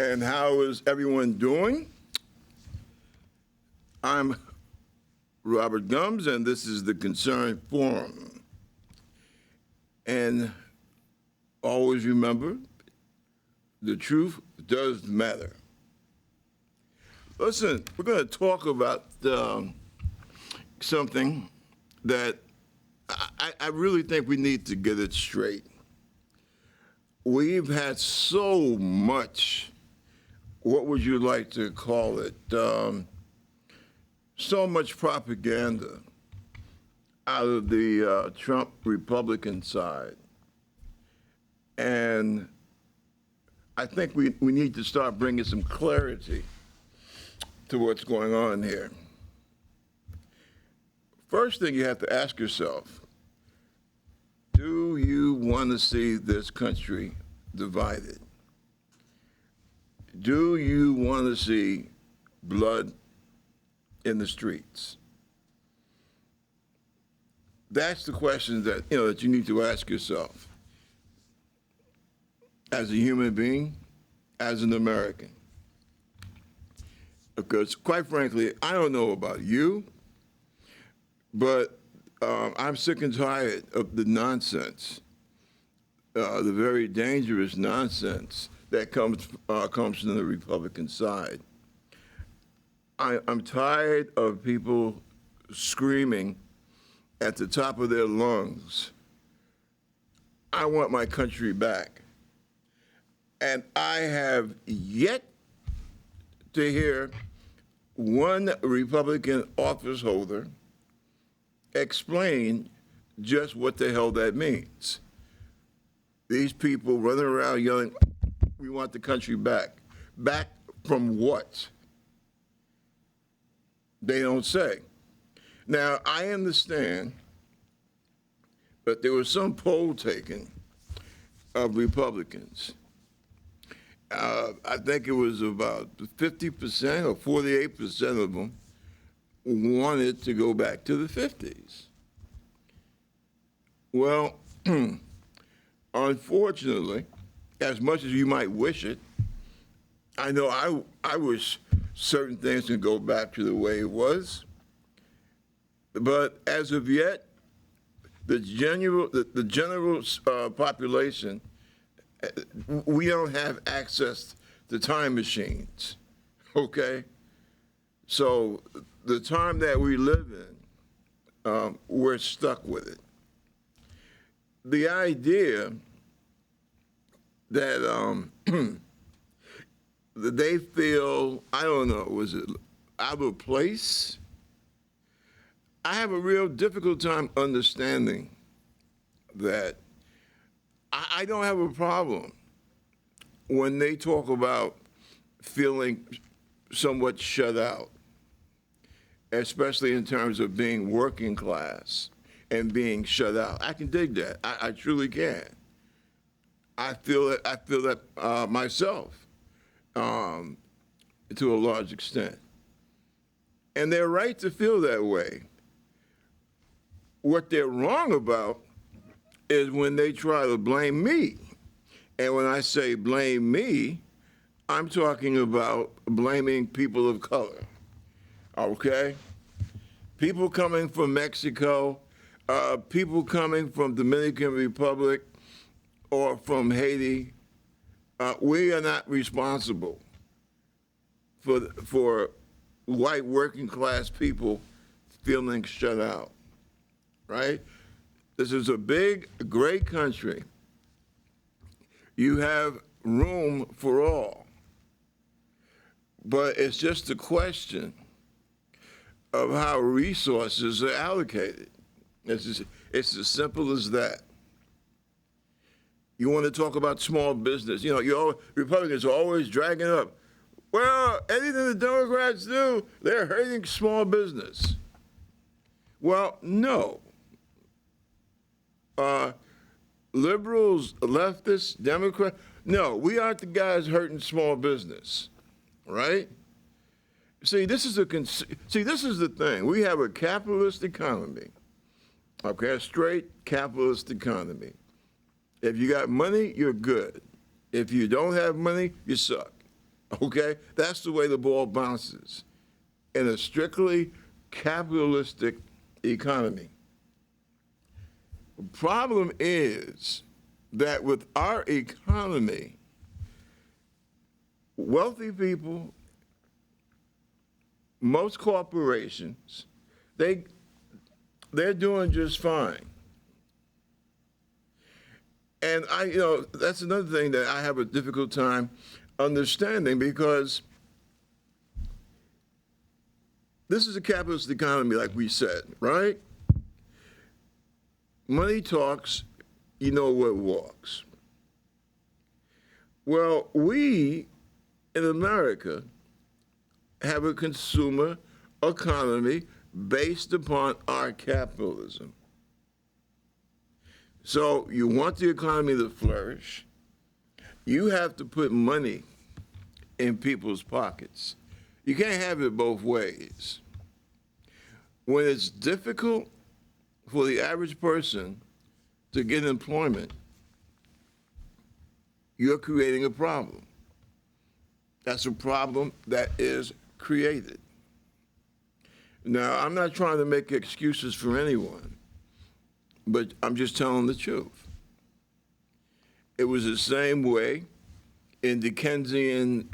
And how is everyone doing? I'm Robert Gums, and this is the Concern Forum. And always remember, the truth does matter. Listen, we're going to talk about something that I really think we need to get it straight. We've had so much, what would you like to call it, so much propaganda out of the Trump Republican side. And I think we need to start bringing some clarity to what's going on here. First thing you have to ask yourself, do you want to see this country divided? Do you want to see blood in the streets? That's the question that you need to ask yourself as a human being, as an American. Because quite frankly, I don't know about you, but I'm sick and tired of the nonsense, the very dangerous nonsense that comes from the Republican side. I'm tired of people screaming at the top of their lungs, I want my country back. And I have yet to hear one Republican office holder explain just what the hell that means. These people running around yelling, we want the country back. Back from what? They don't say. Now, I understand that there was some poll taken of Republicans. I think it was about 50% or 48% of them wanted to go back to the 50s. Well, unfortunately, as much as you might wish it, I know I wish certain things could go back to the way it was. But as of yet, the general population, we don't have access to time machines, okay? So the time that we live in, we're stuck with it. The idea that that they feel, I don't know, was it out of place? I have a real difficult time understanding that. I don't have a problem when they talk about feeling somewhat shut out, especially in terms of being working class and being shut out. I can dig that. I truly can. I feel that myself to a large extent. And they're right to feel that way. What they're wrong about is when they try to blame me. And when I say blame me, I'm talking about blaming people of color, okay? People coming from Mexico, people coming from Dominican Republic or from Haiti, we are not responsible for white working class people feeling shut out, right? This is a big, great country. You have room for all. But it's just a question of how resources are allocated. It's as simple as that. You want to talk about small business. Republicans are always dragging up, well, anything the Democrats do, they're hurting small business. Well, no. Liberals, leftists, Democrats, no, we aren't the guys hurting small business, right? See, this is the thing. We have a capitalist economy, okay, a straight capitalist economy. If you got money, you're good. If you don't have money, you suck. Okay? That's the way the ball bounces in a strictly capitalistic economy. The problem is that with our economy, wealthy people, most corporations, they're doing just fine. And that's another thing that I have a difficult time understanding, because this is a capitalist economy, like we said, right? Money talks, you know what walks. Well, we in America have a consumer economy based upon our capitalism. So you want the economy to flourish, you have to put money in people's pockets. You can't have it both ways. When it's difficult for the average person to get employment, you're creating a problem. That's a problem that is created. Now, I'm not trying to make excuses for anyone, but I'm just telling the truth. It was the same way in Dickensian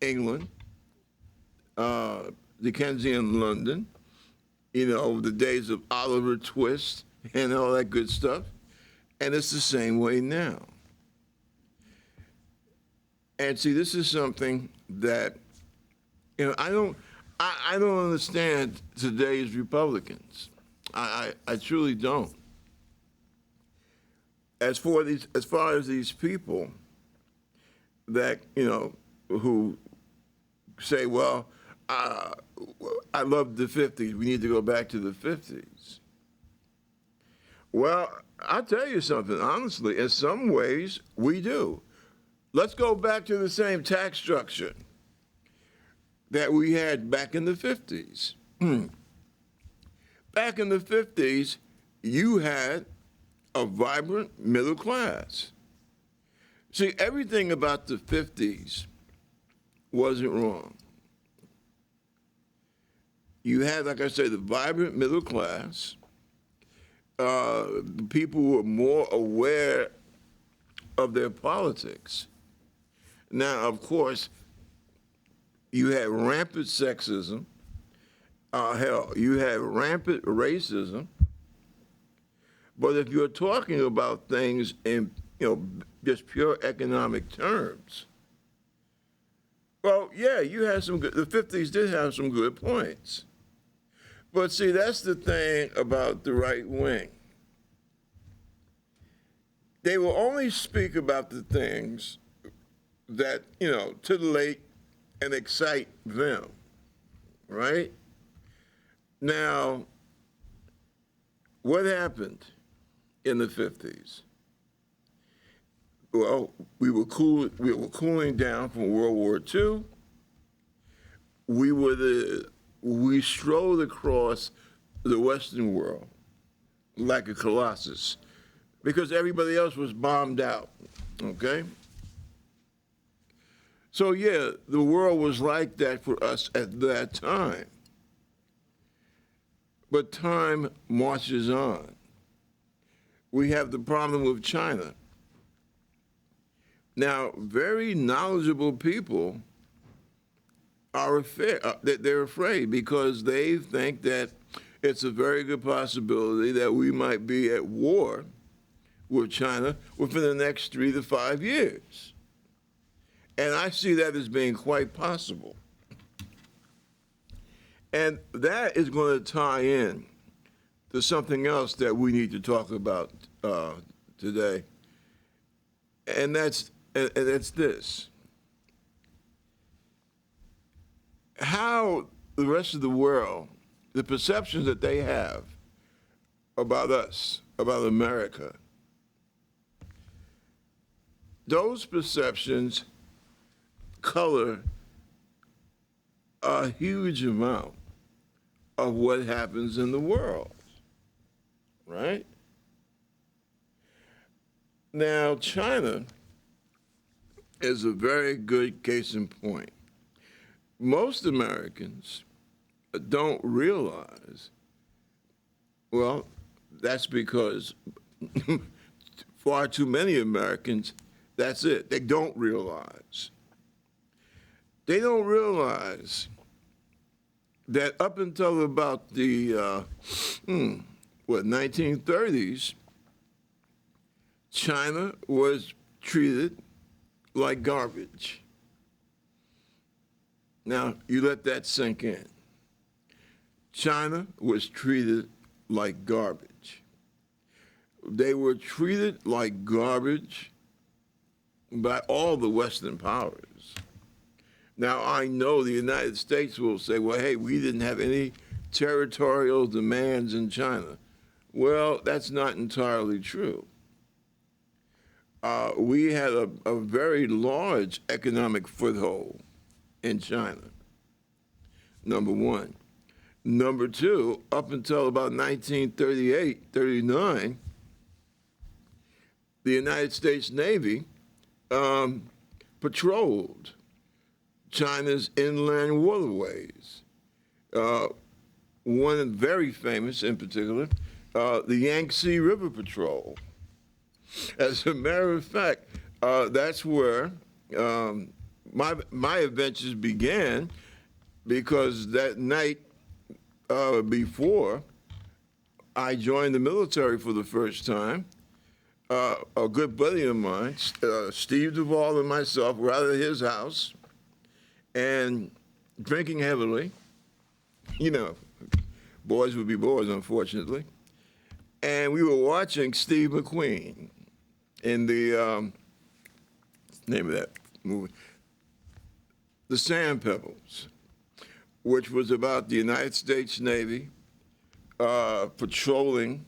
England, Dickensian London, the days of Oliver Twist and all that good stuff. And it's the same way now. And see, this is something that, I don't understand today's Republicans. I truly don't. As far as these people that, who say, well, I love the 50s, we need to go back to the 50s. Well, I'll tell you something, honestly, in some ways, we do. Let's go back to the same tax structure that we had back in the 50s. Back in the 50s, you had a vibrant middle class. See, everything about the 50s wasn't wrong. You had, like I say, the vibrant middle class. People were more aware of their politics. Now, of course, you had rampant sexism. Hell, you had rampant racism. But if you're talking about things in, just pure economic terms, well, yeah, you had some good, the 50s did have some good points. But see, that's the thing about the right wing. They will only speak about the things that, titillate and excite them, right? Now, what happened in the 50s? Well, we were cooling down from World War II. We strolled across the Western world like a colossus because everybody else was bombed out, okay? So yeah, the world was like that for us at that time. But time marches on. We have the problem with China. Now, very knowledgeable people they're afraid because they think that it's a very good possibility that we might be at war with China within the next 3 to 5 years. And I see that as being quite possible. And that is going to tie in to something else that we need to talk about today. And that's this. How the rest of the world, the perceptions that they have about us, about America, those perceptions color a huge amount of what happens in the world, right? Now, China is a very good case in point. Most Americans don't realize, well, that's because far too many Americans, that's it, they don't realize. They don't realize that up until about the 1930s, China was treated like garbage. Now, you let that sink in. China was treated like garbage. They were treated like garbage by all the Western powers. Now, I know the United States will say, well, hey, we didn't have any territorial demands in China. Well, that's not entirely true. We had a very large economic foothold in China, number one. Number two, up until about 1938, 39, the United States Navy patrolled China's inland waterways. One very famous in particular, the Yangtze River Patrol. As a matter of fact, that's where my adventures began, because that night before I joined the military for the first time, a good buddy of mine, Steve Duvall, and myself were out at his house and drinking heavily. You know, boys would be boys, unfortunately. And we were watching Steve McQueen in the name of that movie, The Sand Pebbles, which was about the United States Navy patrolling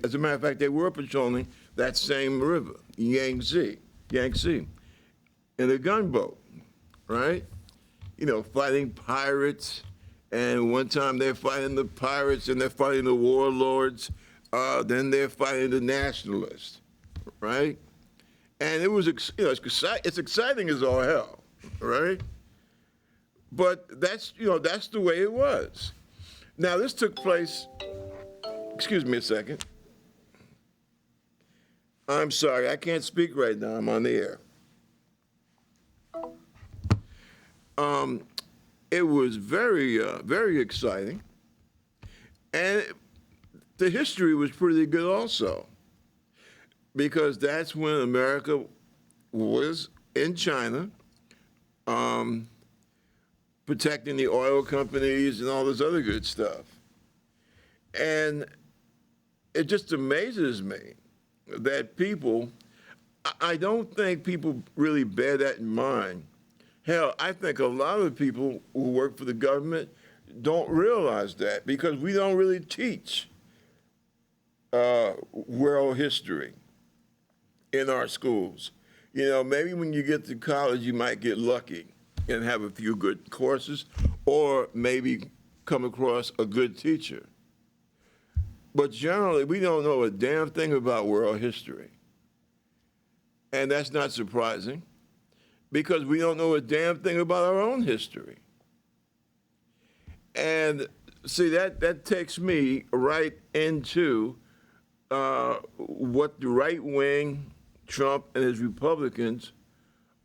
as a matter of fact, they were patrolling that same river, Yangtze, in a gunboat, right? You know, fighting pirates. And one time they're fighting the pirates, and they're fighting the warlords. Then they're fighting the nationalists, right? And it was, it's exciting as all hell, right? But that's the way it was. Now, this took place, excuse me a second. I'm sorry, I can't speak right now, I'm on the air. It was very, very exciting. And the history was pretty good also, because that's when America was in China, protecting the oil companies and all this other good stuff. And it just amazes me that I don't think people really bear that in mind. Hell, I think a lot of people who work for the government don't realize that, because we don't really teach world history in our schools. You know, maybe when you get to college, you might get lucky and have a few good courses, or maybe come across a good teacher. But generally, we don't know a damn thing about world history. And that's not surprising, because we don't know a damn thing about our own history. And see, that takes me right into what the right wing, Trump and his Republicans,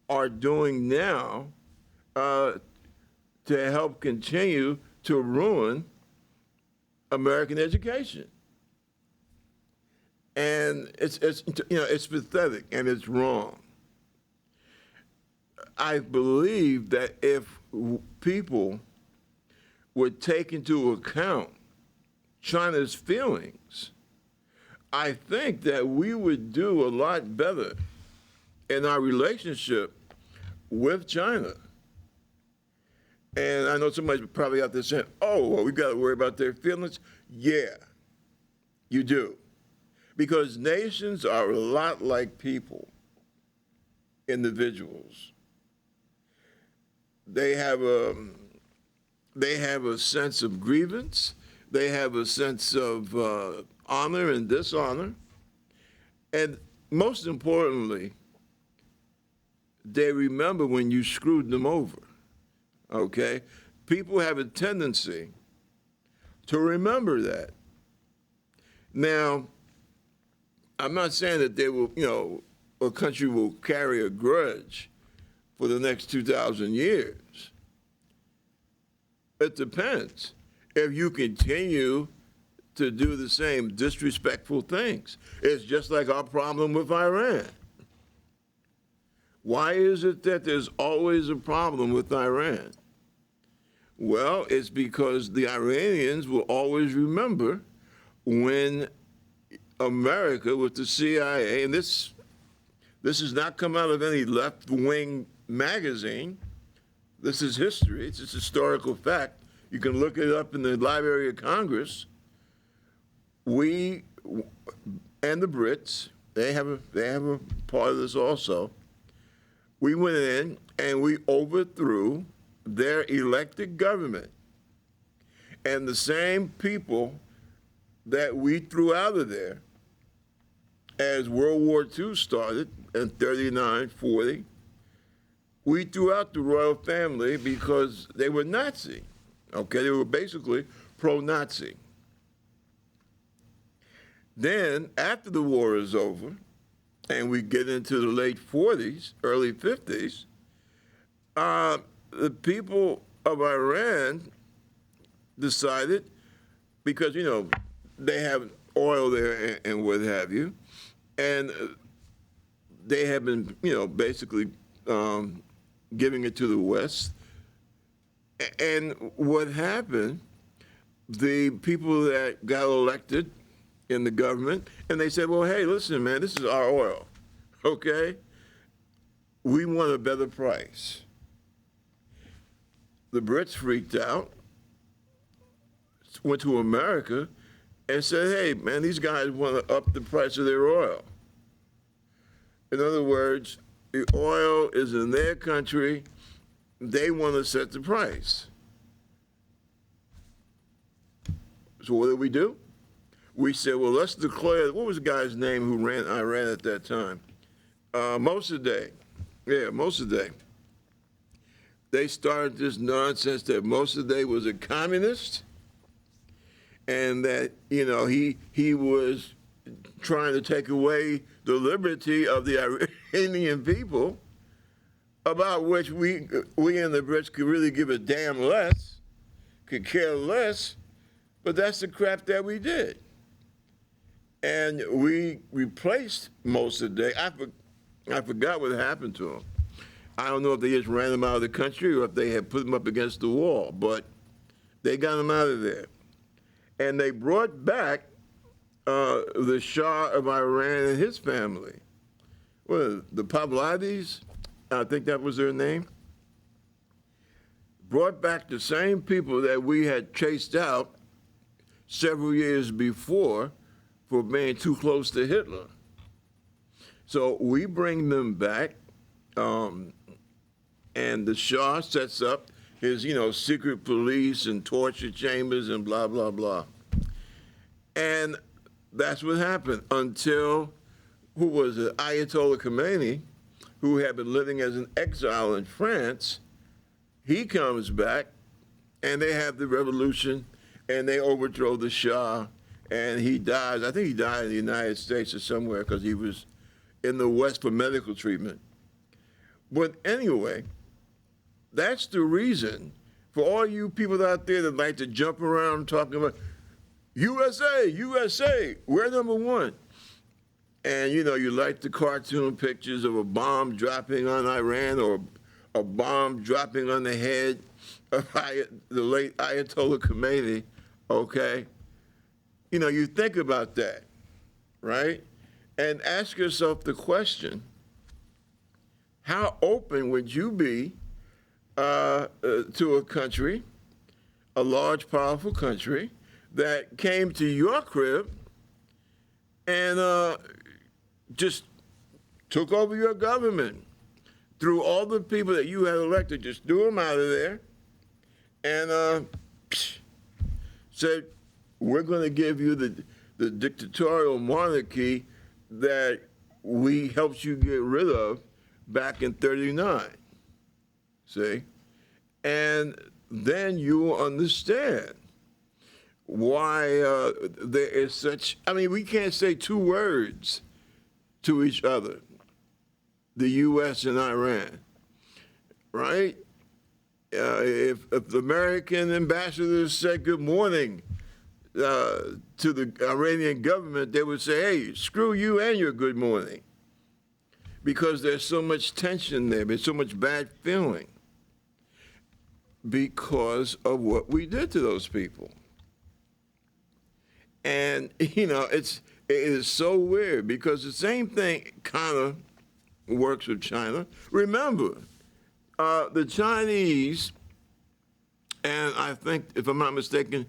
are doing now to help continue to ruin American education. And it's pathetic and it's wrong. I believe that if people would take into account China's feelings, I think that we would do a lot better in our relationship with China. And I know somebody's probably out there saying, oh, well, we got to worry about their feelings. Yeah, you do. Because nations are a lot like people, individuals. They have a sense of grievance. They have a sense of honor and dishonor. And most importantly, they remember when you screwed them over, okay? People have a tendency to remember that. Now, I'm not saying that they will, a country will carry a grudge for the next 2,000 years. It depends. If you continue to do the same disrespectful things, it's just like our problem with Iran. Why is it that there's always a problem with Iran? Well, it's because the Iranians will always remember when America with the CIA, and this has not come out of any left-wing magazine. This is history. It's a historical fact. You can look it up in the Library of Congress. We and the Brits, they have a part of this also. We went in and we overthrew their elected government. And the same people that we threw out of there as World War II started in 39, 40, we threw out the royal family because they were Nazi. Okay, they were basically pro-Nazi. Then, after the war is over, and we get into the late 40s, early 50s, the people of Iran decided, because, they have oil there and what have you, and they have been, basically giving it to the West. And what happened, the people that got elected in the government, and they said, well, hey, listen, man, this is our oil, okay? We want a better price. The Brits freaked out, went to America, and said, hey, man, these guys want to up the price of their oil. In other words, the oil is in their country. They want to set the price. So what did? We said, well, let's declare, what was the guy's name who ran Iran at that time? Mossadegh. Yeah, Mossadegh. They started this nonsense that Mossadegh was a communist and that, he was trying to take away the liberty of the Iranian people, about which we and the Brits could really give a damn less, could care less, but that's the crap that we did. And we replaced Mossadegh. I forgot what happened to him. I don't know if they just ran him out of the country or if they had put him up against the wall, but they got him out of there. And they brought back the Shah of Iran and his family. Well, the Pahlavis, I think that was their name, brought back the same people that we had chased out several years before for being too close to Hitler. So we bring them back, and the Shah sets up his, secret police and torture chambers and blah, blah, blah. And that's what happened until, who was it, Ayatollah Khomeini, who had been living as an exile in France, he comes back, and they have the revolution, and they overthrow the Shah, and he dies. I think he died in the United States or somewhere because he was in the West for medical treatment. But anyway, that's the reason for all you people out there that like to jump around talking about USA, USA, we're number one. And, you like the cartoon pictures of a bomb dropping on Iran or a bomb dropping on the head of the late Ayatollah Khomeini, okay? You think about that, right? And ask yourself the question, how open would you be to a country, a large, powerful country, that came to your crib and just took over your government, threw all the people that you had elected, just threw them out of there, and said, we're going to give you the dictatorial monarchy that we helped you get rid of back in 39. See? And then you will understand why there is such, I mean, we can't say two words to each other, the U.S. and Iran, right? If the American ambassadors said good morning to the Iranian government, they would say, hey, screw you and your good morning, because there's so much tension there, there's so much bad feeling because of what we did to those people. And, you know, it is so weird because the same thing kind of works with China. Remember, the Chinese, and I think, if I'm not mistaken,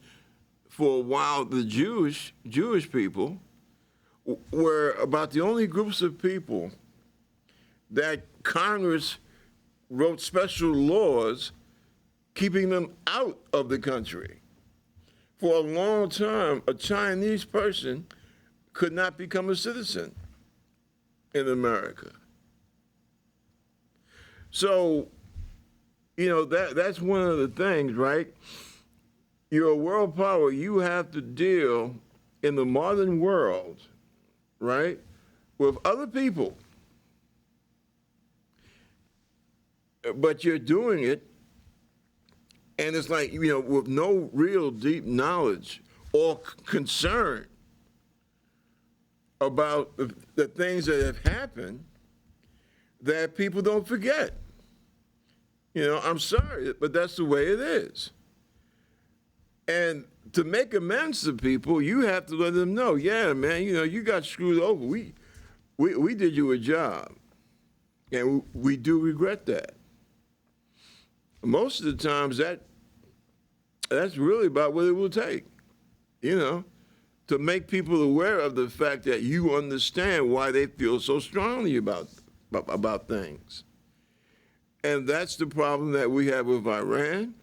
for a while, the Jewish people were about the only groups of people that Congress wrote special laws keeping them out of the country. For a long time, a Chinese person could not become a citizen in America. So, you know, that's one of the things, right? You're a world power. You have to deal in the modern world, right, with other people. But you're doing it, and it's like, you know, with no real deep knowledge or concern about the things that have happened that people don't forget. You know, I'm sorry, but that's the way it is. And to make amends to people, you have to let them know, yeah, man, you know, you got screwed over. We did you a job, and we do regret that. Most of the times, that's really about what it will take, you know, to make people aware of the fact that you understand why they feel so strongly about things. And that's the problem that we have with Iran.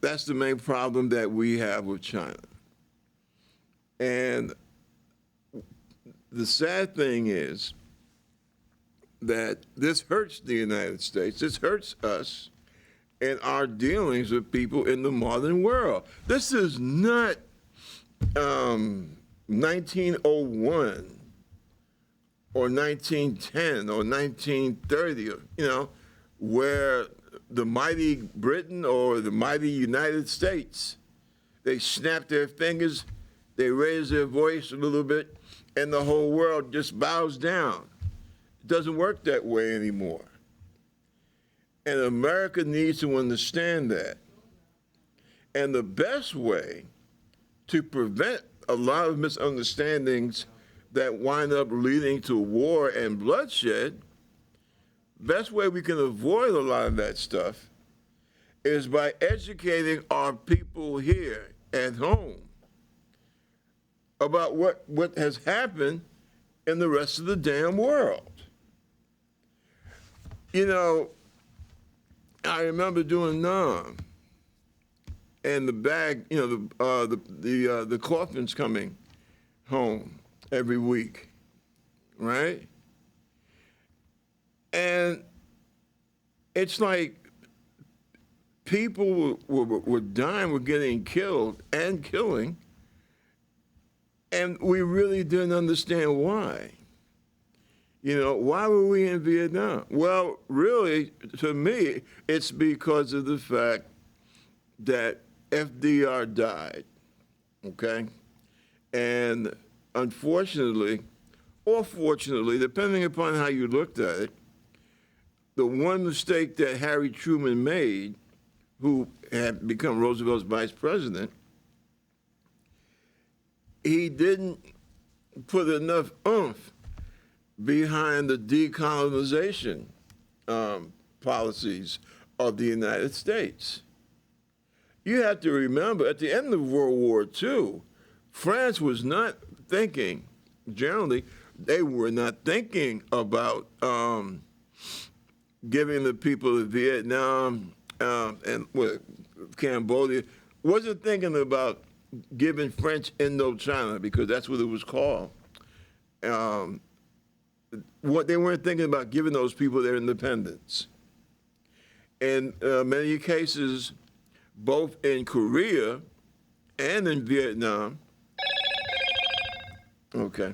That's the main problem that we have with China. And the sad thing is that this hurts the United States. This hurts us in our dealings with people in the modern world. This is not 1901 or 1910 or 1930, you know, where the mighty Britain or the mighty United States, they snap their fingers, they raise their voice a little bit, and the whole world just bows down. It doesn't work that way anymore. And America needs to understand that. And the best way to prevent a lot of misunderstandings that wind up leading to war and bloodshed, best way we can avoid a lot of that stuff is by educating our people here at home about what has happened in the rest of the damn world. You know, I remember doing NAM, and the bag, you know, the coffin's coming home every week, right? And it's like people were dying, were getting killed and killing, and we really didn't understand why. You know, why were we in Vietnam? Well, really, to me, it's because of the fact that FDR died, okay? And unfortunately, or fortunately, depending upon how you looked at it, the one mistake that Harry Truman made, who had become Roosevelt's vice president, he didn't put enough oomph behind the decolonization policies of the United States. You have to remember, at the end of World War II, France was not thinking, generally, they were not thinking about giving the people of Vietnam and Cambodia, wasn't thinking about giving French Indochina, because that's what it was called. what they weren't thinking about giving those people their independence. In many cases, both in Korea and in Vietnam, okay,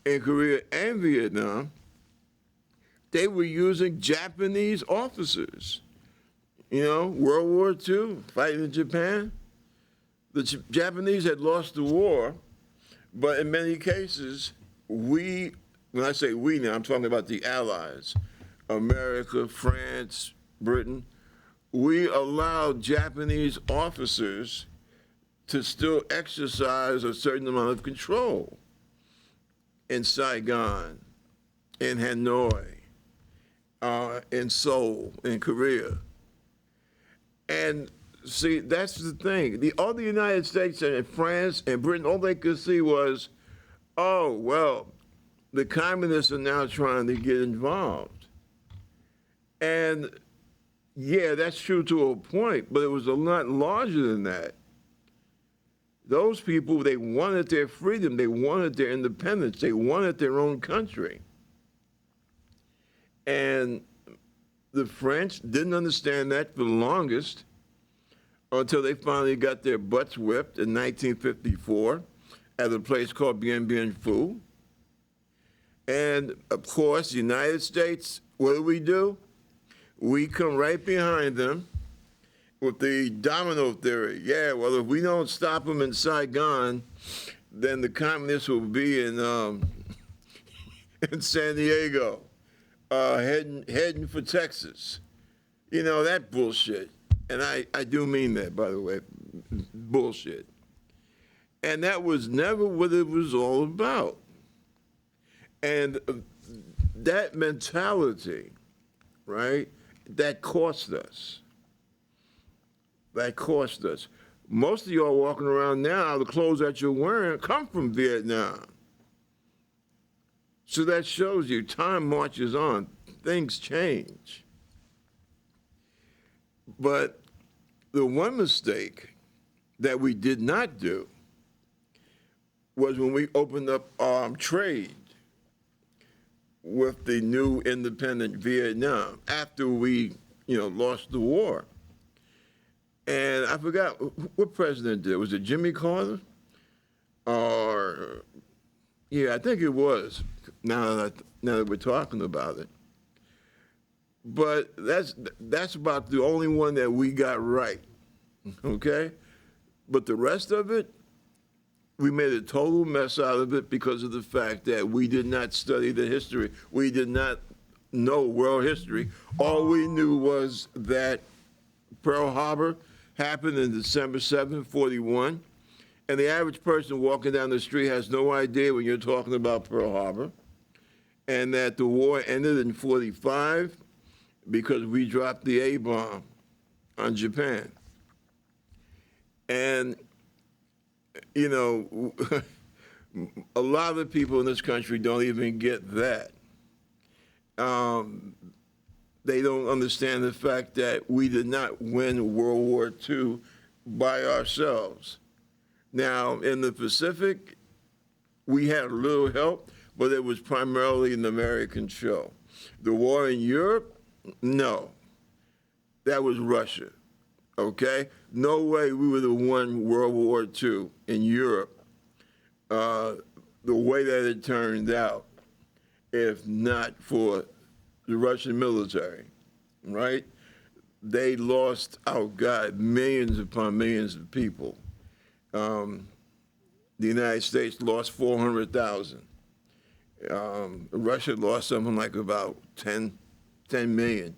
in Korea and Vietnam, they were using Japanese officers. You know, World War II, fighting in Japan. The Japanese had lost the war, but in many cases, when I say we now, I'm talking about the Allies, America, France, Britain, we allowed Japanese officers to still exercise a certain amount of control in Saigon, in Hanoi, in Seoul, in Korea. And see, that's the thing. All the United States and France and Britain, all they could see was, oh, well, the communists are now trying to get involved. And yeah, that's true to a point, but it was a lot larger than that. Those people, they wanted their freedom, they wanted their independence, they wanted their own country. And the French didn't understand that for the longest until they finally got their butts whipped in 1954 at a place called Bien Bien Phu. And of course, the United States, what do? We come right behind them with the domino theory. Yeah, well, if we don't stop them in Saigon, then the communists will be in San Diego, heading for Texas. You know, that bullshit. And I do mean that, by the way, bullshit. And that was never what it was all about. And that mentality, right, that cost us. That cost us. Most of y'all walking around now, the clothes that you're wearing come from Vietnam. So that shows you time marches on, things change. But the one mistake that we did not do was when we opened up trade with the new independent Vietnam after we, lost the war. And I forgot what president did. Was it Jimmy Carter? Or, yeah, I think it was, now that we're talking about it. But that's about the only one that we got right, okay? But the rest of it, we made a total mess out of it because of the fact that we did not study the history. We did not know world history. All we knew was that Pearl Harbor happened in December 7th, 41. And the average person walking down the street has no idea when you're talking about Pearl Harbor. And that the war ended in 45 because we dropped the A-bomb on Japan. And, a lot of people in this country don't even get that. They don't understand the fact that we did not win World War II by ourselves. Now, in the Pacific, we had a little help, but it was primarily an American show. The war in Europe, no. That was Russia, okay? No way we would have won World War II in Europe the way that it turned out if not for the Russian military, right? They lost, oh God, millions upon millions of people. The United States lost 400,000. Russia lost something like about 10 million,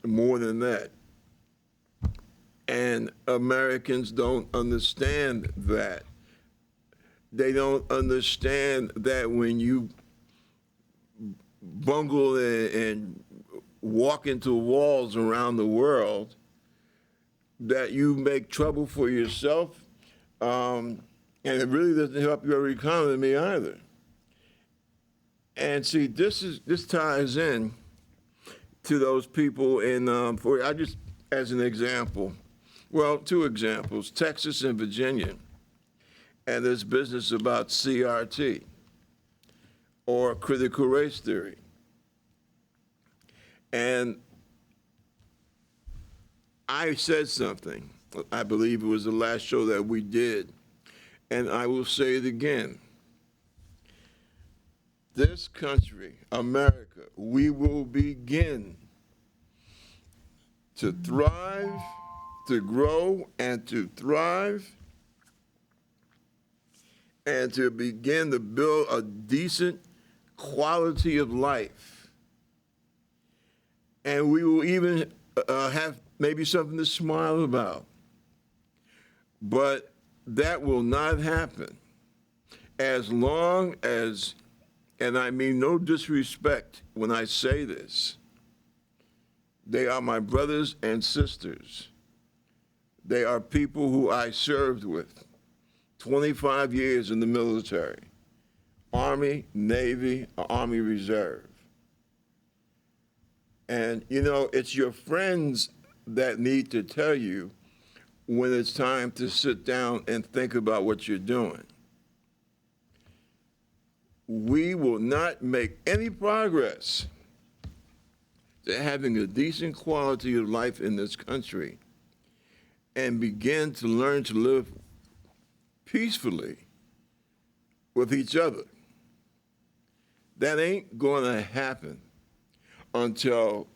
more than that. And Americans don't understand that. They don't understand that when you bungle and walk into walls around the world, that you make trouble for yourself, and it really doesn't help your economy either. And see, this ties in to those people in, I just, as an example, well, two examples, Texas and Virginia, and this business about CRT. or critical race theory. And I said something, I believe it was the last show that we did, and I will say it again. This country, America, we will begin to thrive, to grow, and to thrive, and to begin to build a decent quality of life. And we will even have maybe something to smile about. But that will not happen as long as, and I mean no disrespect when I say this, they are my brothers and sisters. They are people who I served with 25 years in the military, Army, Navy, Army Reserve. And, you know, it's your friends that need to tell you when it's time to sit down and think about what you're doing. We will not make any progress to having a decent quality of life in this country and begin to learn to live peacefully with each other. That ain't going to happen until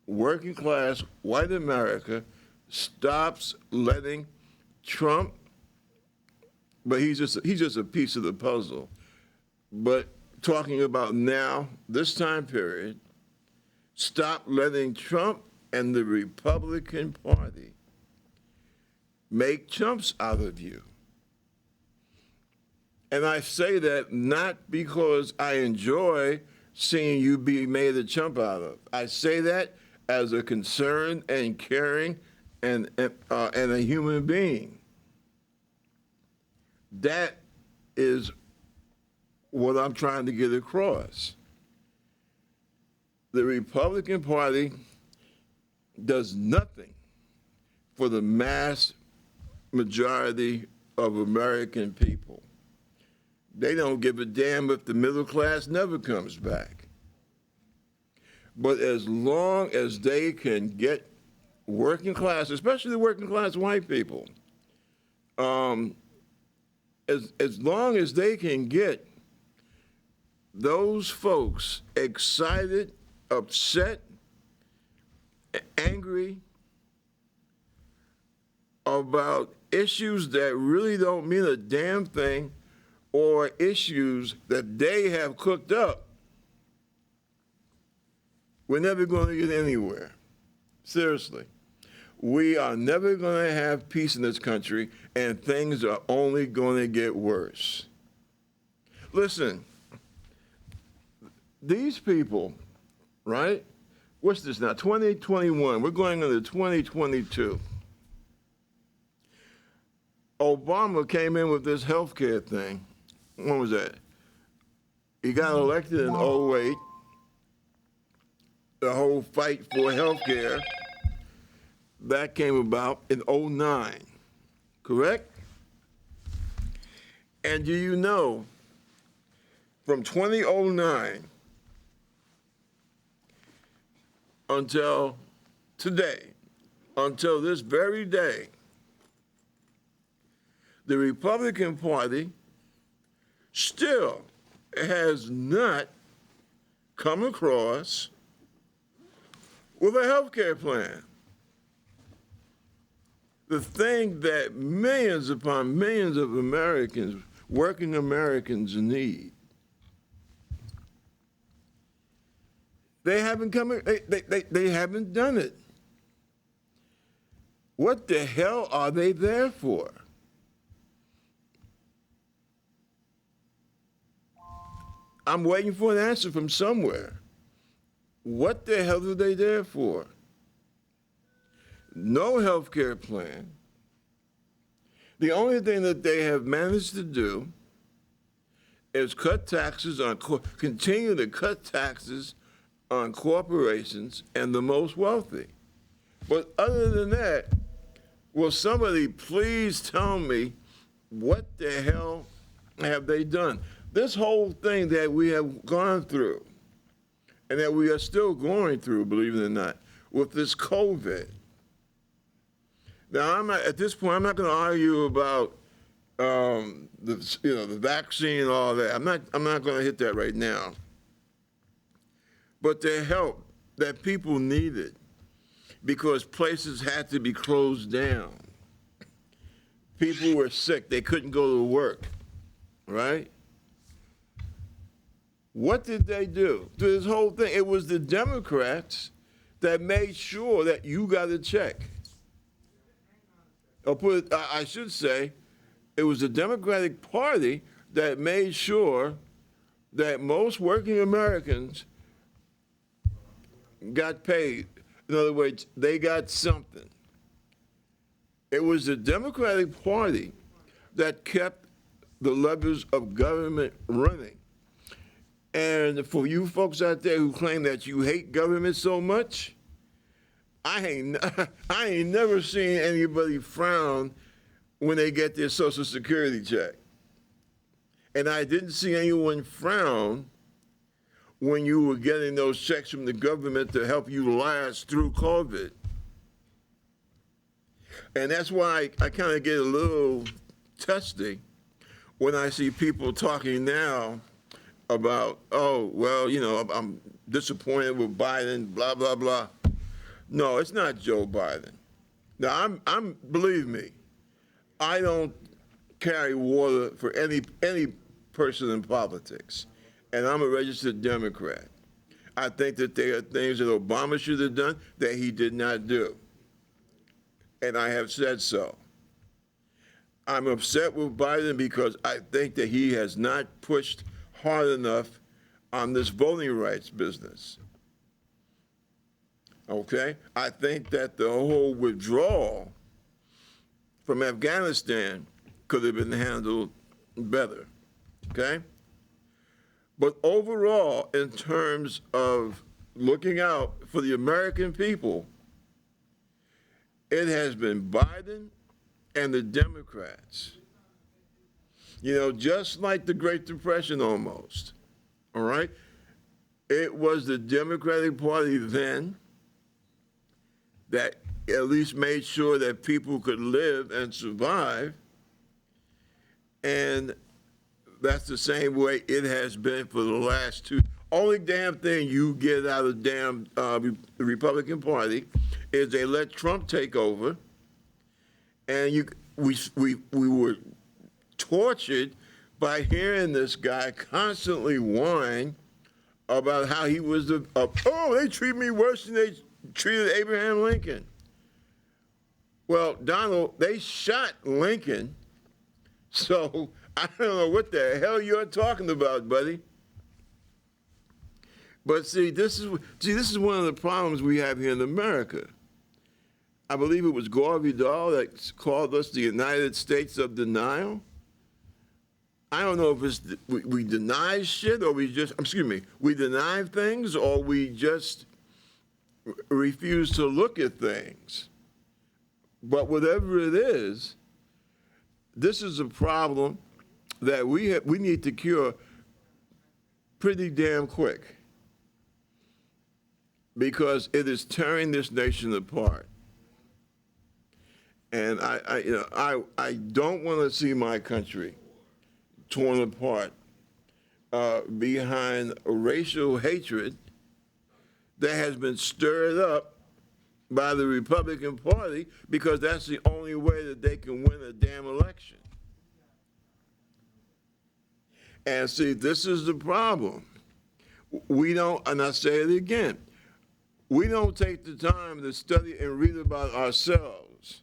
working class white America stops letting Trump, but he's just a piece of the puzzle. But talking about now, this time period, stop letting Trump and the Republican Party make chumps out of you. And I say that not because I enjoy seeing you be made a chump out of. I say that as a concerned and caring and a human being. That is what I'm trying to get across. The Republican Party does nothing for the mass majority of American people. They don't give a damn if the middle class never comes back. But as long as they can get working class, especially the working class white people, as long as they can get those folks excited, upset, angry about issues that really don't mean a damn thing, or issues that they have cooked up, we're never going to get anywhere. Seriously. We are never going to have peace in this country, and things are only going to get worse. Listen, these people, right? What's this now? 2021. We're going into 2022. Obama came in with this health care thing. When was that? He got elected in 2008. The whole fight for health care, that came about in 2009, correct? And do you know, from 2009 until today, until this very day, the Republican Party still has not come across with a health care plan. The thing that millions upon millions of Americans, working Americans, need. They haven't they haven't done it. What the hell are they there for? I'm waiting for an answer from somewhere. What the hell are they there for? No health care plan. The only thing that they have managed to do is cut taxes on, continue to cut taxes on corporations and the most wealthy. But other than that, will somebody please tell me what the hell have they done? This whole thing that we have gone through and that we are still going through, believe it or not, with this COVID. Now, at this point, I'm not going to argue about the vaccine and all that. I'm not going to hit that right now. But the help that people needed, because places had to be closed down. People were sick; they couldn't go to work, right? What did they do? Through this whole thing, it was the Democrats that made sure that you got a check. I should say, it was the Democratic Party that made sure that most working Americans got paid. In other words, they got something. It was the Democratic Party that kept the levers of government running. And for you folks out there who claim that you hate government so much, I ain't never seen anybody frown when they get their Social Security check. And I didn't see anyone frown when you were getting those checks from the government to help you last through COVID. And that's why I kind of get a little testy when I see people talking now about, oh, well, I'm disappointed with Biden, blah, blah, blah. No, it's not Joe Biden. Now, believe me, I don't carry water for any person in politics, and I'm a registered Democrat. I think that there are things that Obama should have done that he did not do, and I have said so. I'm upset with Biden because I think that he has not pushed hard enough on this voting rights business. Okay? I think that the whole withdrawal from Afghanistan could have been handled better. Okay? But overall, in terms of looking out for the American people, it has been Biden and the Democrats. Just like the Great Depression almost, all right? It was the Democratic Party then that at least made sure that people could live and survive, and that's the same way it has been for the last two. Only damn thing you get out of the Republican Party is they let Trump take over, and we were tortured by hearing this guy constantly whine about how he was they treat me worse than they treated Abraham Lincoln. Well, Donald, they shot Lincoln, so I don't know what the hell you're talking about, buddy. But see, this is one of the problems we have here in America. I believe it was Gore Vidal that called us the United States of denial. I don't know if it's we deny shit or we deny things or we just refuse to look at things. But whatever it is, this is a problem that we need to cure pretty damn quick because it is tearing this nation apart. And I don't want to see my country torn apart behind a racial hatred that has been stirred up by the Republican Party because that's the only way that they can win a damn election. And see, this is the problem. We don't, and I say it again, we don't take the time to study and read about ourselves.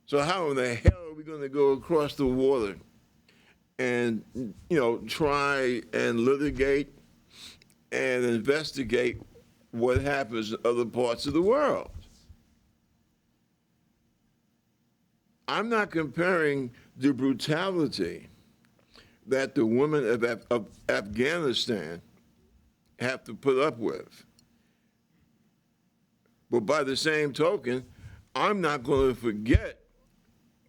So how in the hell are we going to go across the water and, try and litigate and investigate what happens in other parts of the world? I'm not comparing the brutality that the women of Afghanistan have to put up with. But by the same token, I'm not going to forget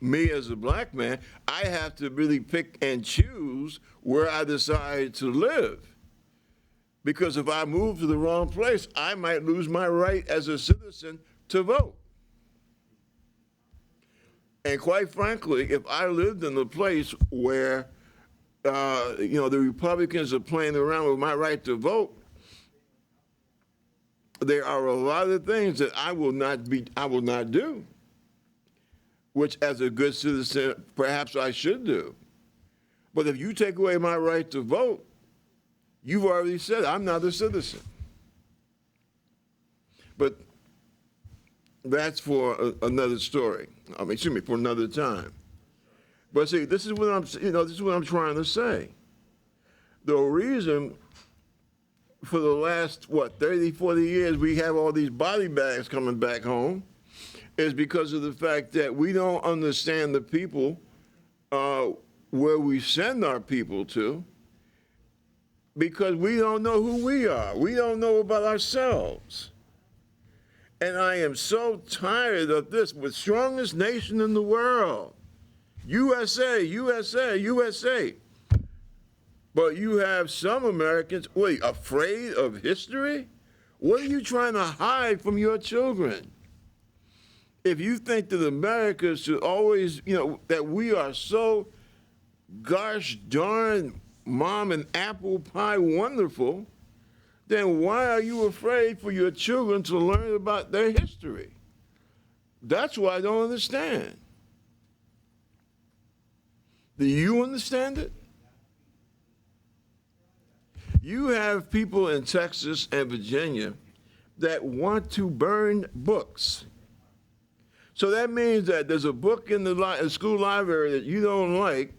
me as a black man, I have to really pick and choose where I decide to live. Because if I move to the wrong place, I might lose my right as a citizen to vote. And quite frankly, if I lived in a place where, the Republicans are playing around with my right to vote, there are a lot of things that I will not do, which as a good citizen, perhaps I should do. But if you take away my right to vote, you've already said I'm not a citizen. But that's for another story. For another time. But see, this is what I'm trying to say. The reason for the last, 30, 40 years we have all these body bags coming back home is because of the fact that we don't understand the people where we send our people to, because we don't know who we are. We don't know about ourselves. And I am so tired of this. We're the strongest nation in the world. USA, USA, USA. But you have some Americans, afraid of history? What are you trying to hide from your children? If you think that America should always, that we are so gosh darn mom and apple pie wonderful, then why are you afraid for your children to learn about their history? That's what I don't understand. Do you understand it? You have people in Texas and Virginia that want to burn books. So that means that there's a book in the school library that you don't like,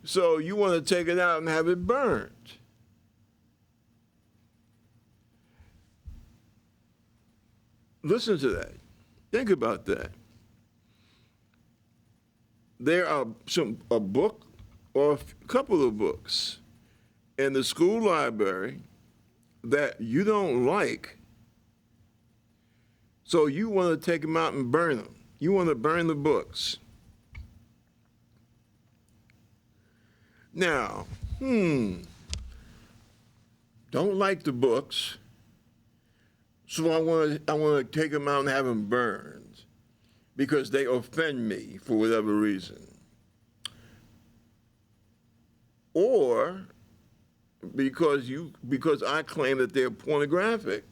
so you want to take it out and have it burned. Listen to that. Think about that. There are a book or a couple of books in the school library that you don't like, so you want to take them out and burn them. You want to burn the books. Now, don't like the books, so I want to take them out and have them burned because they offend me for whatever reason. Or because I claim that they're pornographic.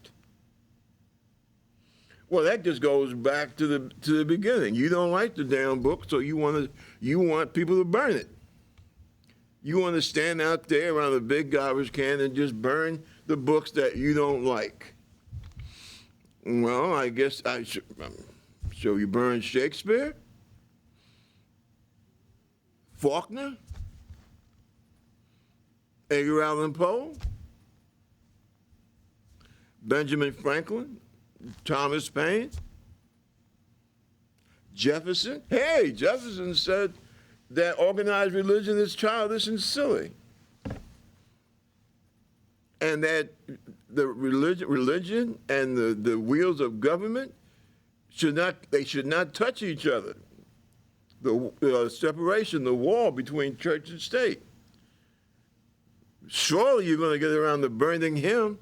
Well, that just goes back to the beginning. You don't like the damn book, so you want people to burn it. You want to stand out there around a big garbage can and just burn the books that you don't like. Well, I guess I should. So you burn Shakespeare, Faulkner, Edgar Allan Poe, Benjamin Franklin, Thomas Paine, Jefferson. Hey, Jefferson said that organized religion is childish and silly, and that the religion and the wheels of government should not touch each other. The separation, the wall between church and state. Surely you're going to get around to burning him,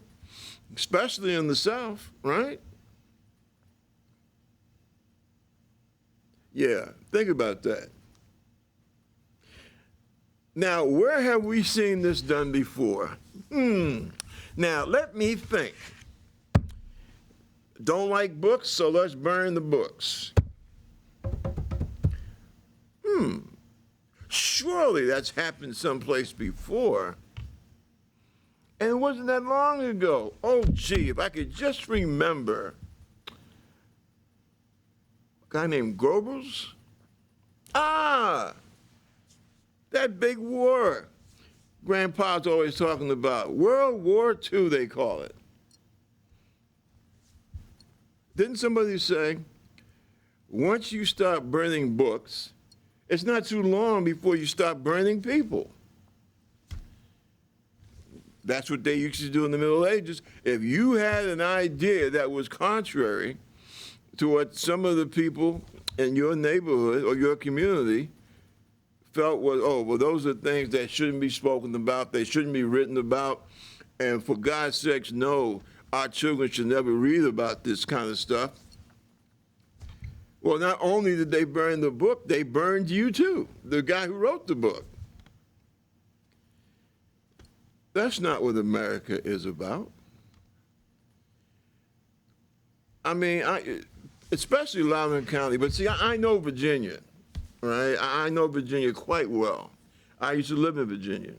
especially in the South, right? Yeah, think about that. Now, where have we seen this done before? Now, let me think. Don't like books, so let's burn the books. Surely that's happened someplace before. And it wasn't that long ago. Oh, gee, if I could just remember a guy named Goebbels. That big war Grandpa's always talking about. World War II, they call it. Didn't somebody say, once you start burning books, it's not too long before you start burning people? That's what they used to do in the Middle Ages. If you had an idea that was contrary to what some of the people in your neighborhood or your community felt was, oh, well, those are things that shouldn't be spoken about, they shouldn't be written about, and for God's sakes, no, our children should never read about this kind of stuff. Well, not only did they burn the book, they burned you too, the guy who wrote the book. That's not what America is about. I mean, especially Loudoun County, but see, I know Virginia, right? I know Virginia quite well. I used to live in Virginia.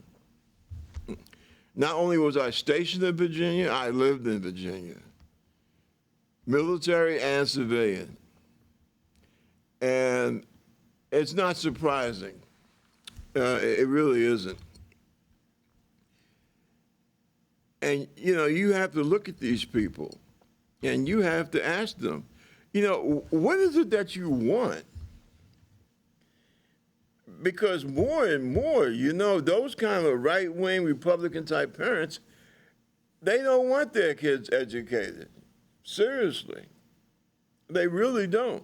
Not only was I stationed in Virginia, I lived in Virginia, military and civilian. And it's not surprising. It really isn't. And, you know, you have to look at these people and you have to ask them, you know, what is it that you want? Because more and more, you know, those kind of right-wing Republican type parents, they don't want their kids educated. Seriously. They really don't.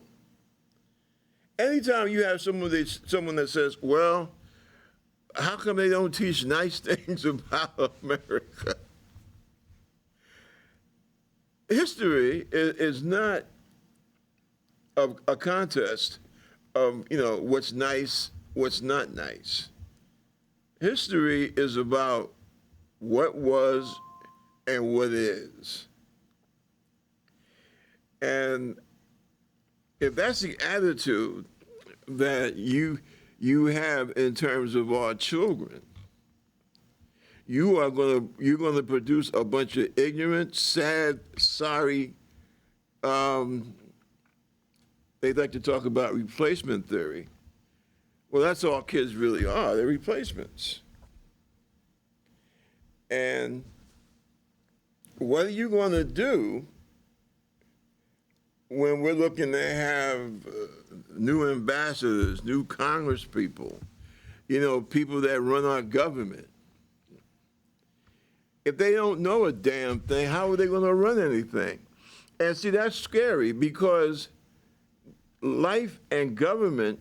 Anytime you have someone that says, well, how come they don't teach nice things about America? History is not a contest of, you know, what's nice, what's not nice. History is about what was and what is. And if that's the attitude that you have in terms of our children, you're gonna produce a bunch of ignorant, sad, sorry. They like to talk about replacement theory. Well, that's all kids really are. They're replacements. And what are you going to do when we're looking to have new ambassadors, new Congress people, you know, people that run our government? If they don't know a damn thing, how are they going to run anything? And see, that's scary because life and government,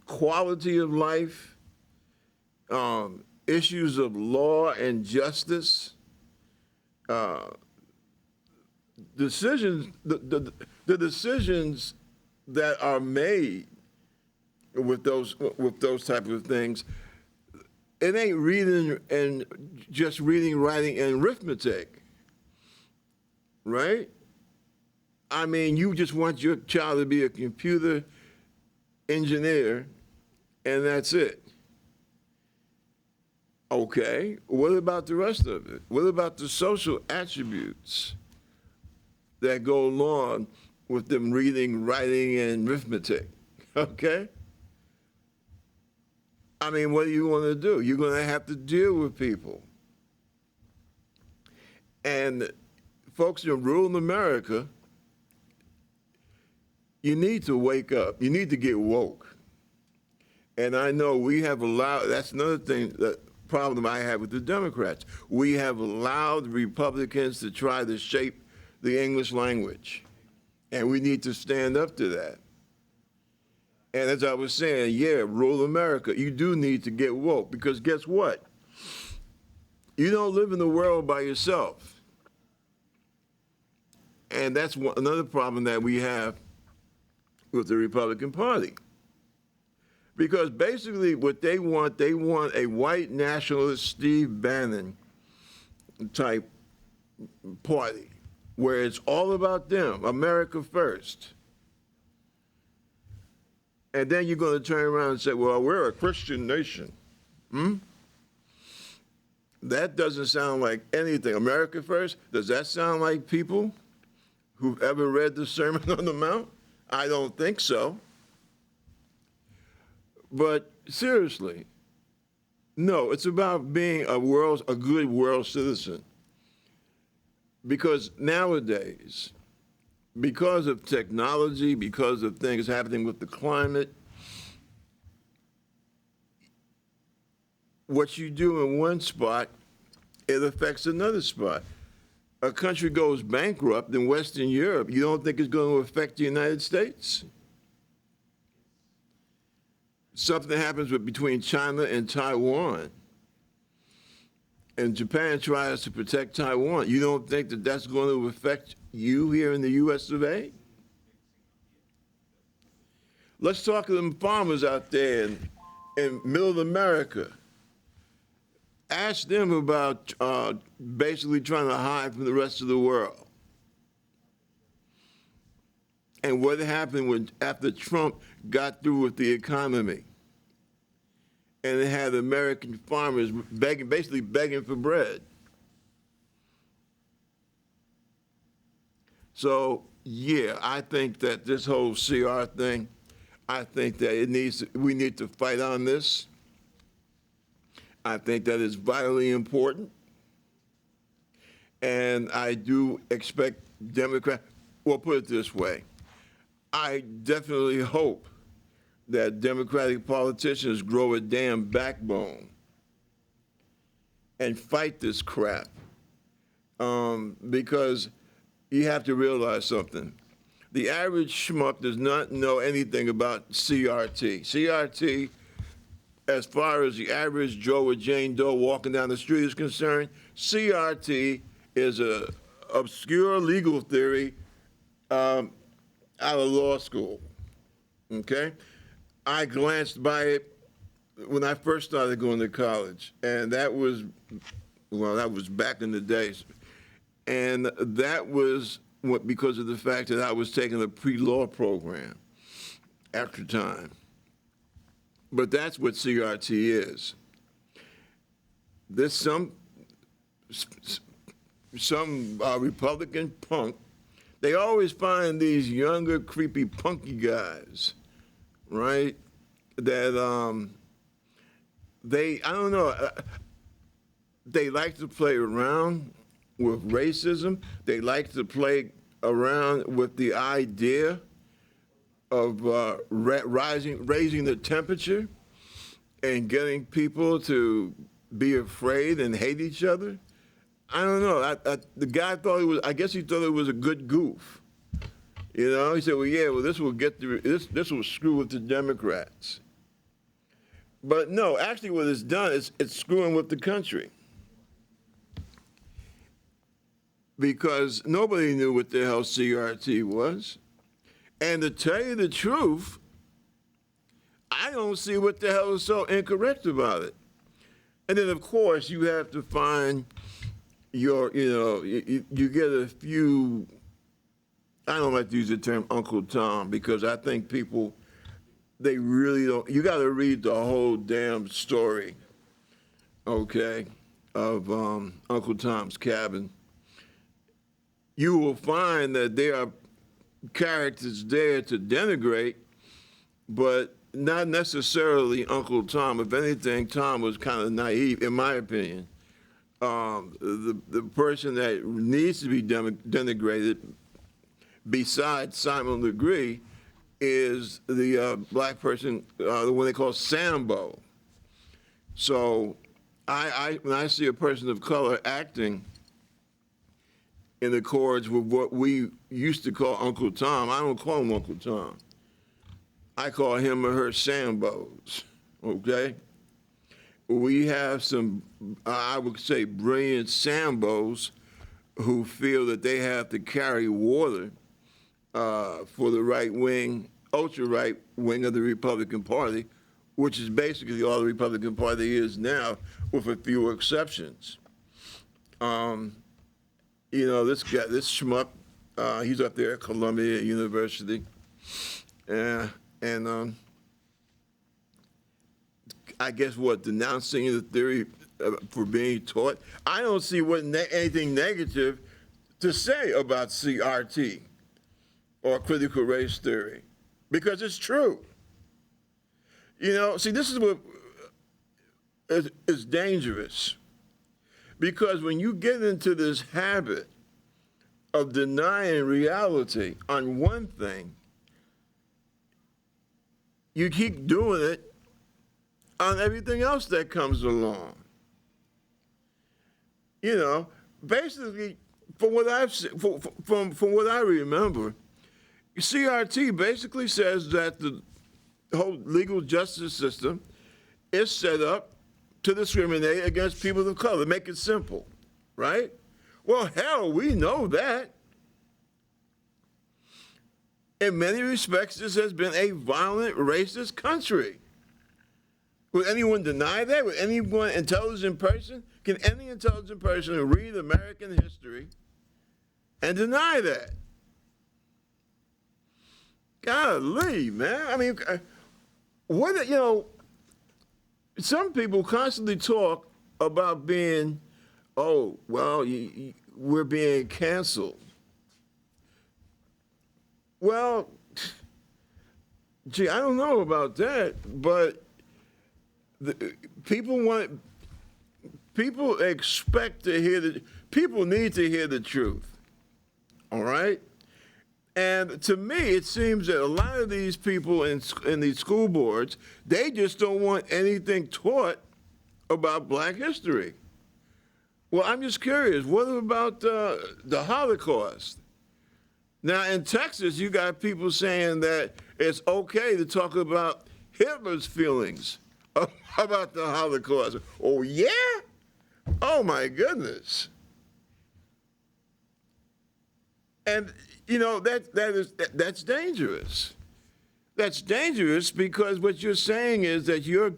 quality of life, issues of law and justice, decisions, the decisions that are made with those type of things, it ain't reading and just reading, writing, and arithmetic, right? I mean, you just want your child to be a computer engineer, and that's it. Okay, what about the rest of it? What about the social attributes that go along with them reading, writing, and arithmetic? Okay? I mean, what do you want to do? You're going to have to deal with people. And folks in rural America, you need to wake up. You need to get woke. And I know we have allowed, that's another thing, that problem I have with the Democrats. We have allowed Republicans to try to shape the English language. And we need to stand up to that. And as I was saying, yeah, rural America, you do need to get woke because guess what? You don't live in the world by yourself. And that's another problem that we have with the Republican Party. Because basically what they want a white nationalist Steve Bannon type party where it's all about them, America first. And then you're going to turn around and say, well, we're a Christian nation. That doesn't sound like anything. America first, does that sound like people who've ever read the Sermon on the Mount? I don't think so. But seriously, no, it's about being a good world citizen. Because nowadays, because of technology, because of things happening with the climate, what you do in one spot, it affects another spot. a country goes bankrupt in Western Europe, you don't think it's going to affect the United States? Something happens between China and Taiwan, and Japan tries to protect Taiwan. You don't think that that's going to affect you here in the U.S. of A.? Let's talk to them farmers out there in middle America. Ask them about basically trying to hide from the rest of the world. And what happened after Trump got through with the economy. And they had American farmers basically begging for bread. So, yeah, I think that this whole CR thing, I think that we need to fight on this. I think that is vitally important. And I do expect well, put it this way. I definitely hope that Democratic politicians grow a damn backbone and fight this crap. Because you have to realize something. The average schmuck does not know anything about CRT. CRT, as far as the average Joe or Jane Doe walking down the street is concerned, CRT is an obscure legal theory out of law school, okay? I glanced by it when I first started going to college, and that was back in the days. And that was because of the fact that I was taking a pre-law program after time. But that's what CRT is. There's some Republican punk. They always find these younger, creepy, punky guys, right? That I don't know, they like to play around with racism. They like to play around with the idea of raising the temperature and getting people to be afraid and hate each other. I don't know. The guy thought I guess he thought it was a good goof. You know, he said, well, yeah, well, this will screw with the Democrats. But no, actually what it's done is it's screwing with the country. Because nobody knew what the hell CRT was. And to tell you the truth, I don't see what the hell is so incorrect about it. And then, of course, you have to find you get a few, I don't like to use the term Uncle Tom, because I think people, they really don't, you got to read the whole damn story, okay, of Uncle Tom's Cabin. You will find that there are characters there to denigrate, but not necessarily Uncle Tom. If anything, Tom was kind of naive, in my opinion. The person that needs to be denigrated, besides Simon Legree, is the black person, the one they call Sambo. So when I see a person of color acting in accords with what we used to call Uncle Tom, I don't call him Uncle Tom. I call him or her Sambos, okay? We have some, I would say, brilliant Sambos who feel that they have to carry water for the right wing, ultra-right wing of the Republican Party, which is basically all the Republican Party is now, with a few exceptions. You know, this guy, this schmuck, he's up there at Columbia University. And I guess denouncing the theory for being taught. I don't see anything negative to say about CRT or critical race theory, because it's true. You know, see, this is what is dangerous. Because when you get into this habit of denying reality on one thing, you keep doing it on everything else that comes along. You know, basically, from what I've from what I remember, CRT basically says that the whole legal justice system is set up to discriminate against people of color. Make it simple, right? Well, hell, we know that. In many respects, this has been a violent, racist country. Would anyone deny that? Would anyone intelligent person, can any intelligent person read American history and deny that? Golly, man. I mean, some people constantly talk about being, oh, well, we're being canceled. Well, gee, I don't know about that, but people expect to hear people need to hear the truth, all right? And to me, it seems that a lot of these people in these school boards, they just don't want anything taught about black history. Well, I'm just curious, what about the Holocaust? Now, in Texas, you got people saying that it's okay to talk about Hitler's feelings about the Holocaust. Oh, yeah? Oh, my goodness. And, that's dangerous. That's dangerous because what you're saying is that you're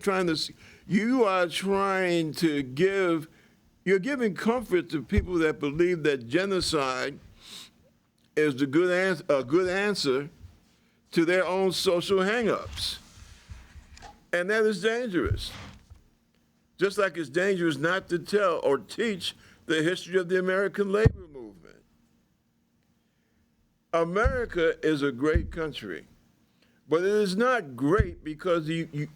giving comfort to people that believe that genocide is a good answer to their own social hangups. And that is dangerous. Just like it's dangerous not to tell or teach the history of the American labor movement. America is a great country, but it is not great because you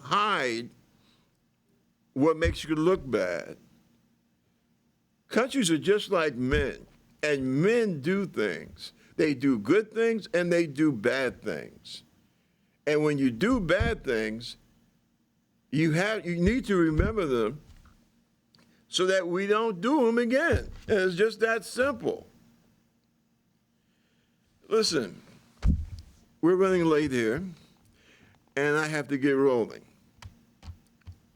hide what makes you look bad. Countries are just like men. And men do things. They do good things and they do bad things. And when you do bad things, you need to remember them so that we don't do them again. And it's just that simple. Listen, we're running late here, and I have to get rolling.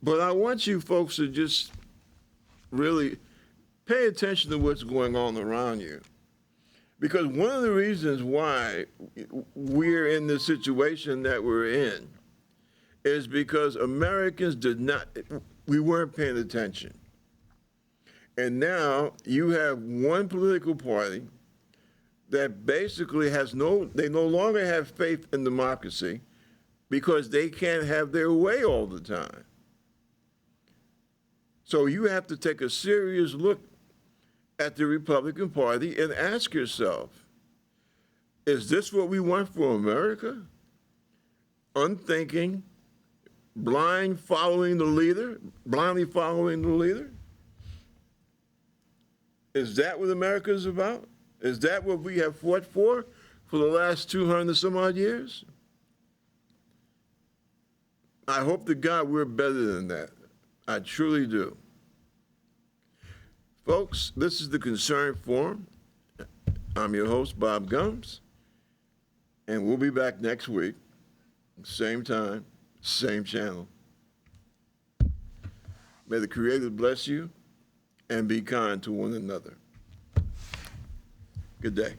But I want you folks to just really pay attention to what's going on around you. Because one of the reasons why we're in the situation that we're in is because Americans we weren't paying attention. And now you have one political party that basically they no longer have faith in democracy because they can't have their way all the time. So you have to take a serious look at the Republican Party and ask yourself, is this what we want for America? Unthinking, blindly following the leader? Is that what America is about? Is that what we have fought for the last 200 some odd years? I hope to God we're better than that. I truly do. Folks, this is the Concerned Forum. I'm your host, Bob Gumbs, and we'll be back next week, same time, same channel. May the Creator bless you and be kind to one another. Good day.